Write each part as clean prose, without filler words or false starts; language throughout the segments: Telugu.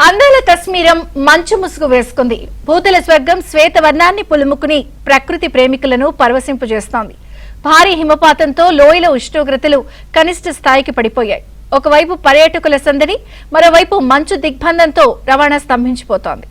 అందాల కశ్మీరం మంచు ముసుగు వేసుకుంది. భూతల స్వర్గం శ్వేతవర్ణాన్ని పులుముకుని ప్రకృతి ప్రేమికులను పరవశింపజేస్తోంది. భారీ హిమపాతంతో లోయల ఉష్ణోగ్రతలు కనిష్ట స్థాయికి పడిపోయాయి. ఒకవైపు పర్యాటకుల సందడి, మరోవైపు మంచు దిగ్బంధంతో రవాణా స్తంభించిపోతోంది.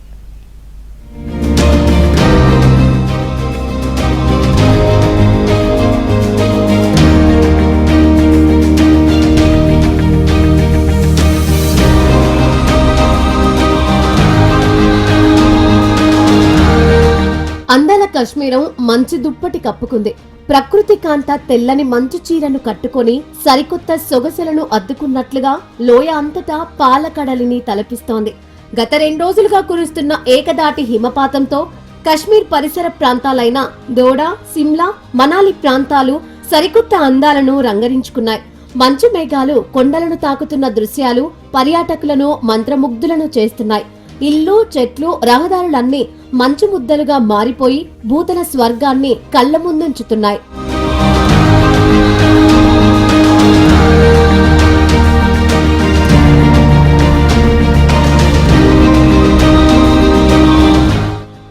అందాల కశ్మీరం మంచు దుప్పటి కప్పుకుంది. ప్రకృతి కాంత తెల్లని మంచు చీరను కట్టుకొని సరికొత్త సొగసులను అద్దుకున్నట్లుగా లోయ అంతటా పాలకడలిని తలపిస్తోంది. గత 2 రోజులుగా కురుస్తున్న ఏకదాటి హిమపాతంతో కశ్మీర్ పరిసర ప్రాంతాలైన దోడా, సిమ్లా, మనాలి ప్రాంతాలు సరికొత్త అందాలను రంగరించుకున్నాయి. మంచు మేఘాలు కొండలను తాకుతున్న దృశ్యాలు పర్యాటకులను మంత్రముగ్ధులను చేస్తున్నాయి. ఇల్లు, చెట్లు, రహదారులన్నీ మంచు ముద్దలుగా మారిపోయి భూతల స్వర్గాన్ని కళ్ల ముందుంచుతున్నాయి.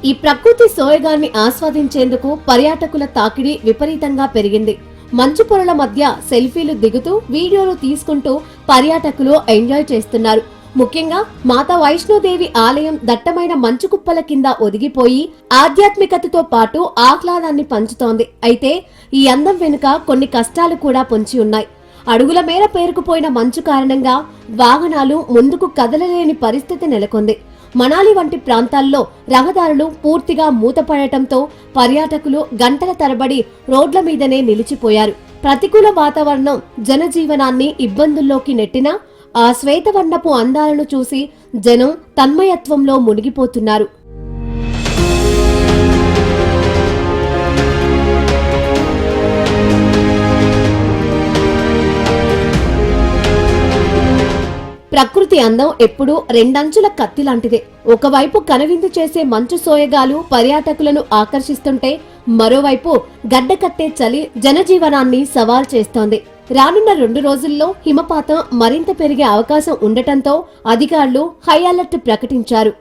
ఈ ప్రకృతి సోయగాన్ని ఆస్వాదించేందుకు పర్యాటకుల తాకిడి విపరీతంగా పెరిగింది. మంచు పొరల మధ్య సెల్ఫీలు దిగుతూ వీడియోలు తీసుకుంటూ పర్యాటకులు ఎంజాయ్ చేస్తున్నారు. ముఖ్యంగా మాతా వైష్ణోదేవి ఆలయం దట్టమైన మంచు కుప్పల కింద ఒదిగిపోయి ఆధ్యాత్మికతతో పాటు ఆహ్లాదాన్ని పంచుతోంది. అయితే ఈ అందం వెనుక కొన్ని కష్టాలు కూడా పొంచి ఉన్నాయి. అడుగుల మేర పేరుకుపోయిన మంచు కారణంగా వాహనాలు ముందుకు కదలలేని పరిస్థితి నెలకొంది. మనాలి వంటి ప్రాంతాల్లో రహదారులు పూర్తిగా మూతపడటంతో పర్యాటకులు గంటల తరబడి రోడ్ల మీదనే నిలిచిపోయారు. ప్రతికూల వాతావరణం జనజీవనాన్ని ఇబ్బందుల్లోకి నెట్టినా ఆ శ్వేతవర్ణపు అందాలను చూసి జనం తన్మయత్వంలో మునిగిపోతున్నారు. ప్రకృతి అందం ఎప్పుడూ రెండంచుల కత్తి లాంటిదే. ఒకవైపు కనువిందు చేసే మంచు సోయగాలు పర్యాటకులను ఆకర్షిస్తుంటే, మరోవైపు గడ్డకట్టే చలి జనజీవనాన్ని సవాల్ చేస్తోంది. రానున్న 2 రోజుల్లో హిమపాతం మరింత పెరిగే అవకాశం ఉండటంతో అధికారులు హై అలర్ట్ ప్రకటించారు.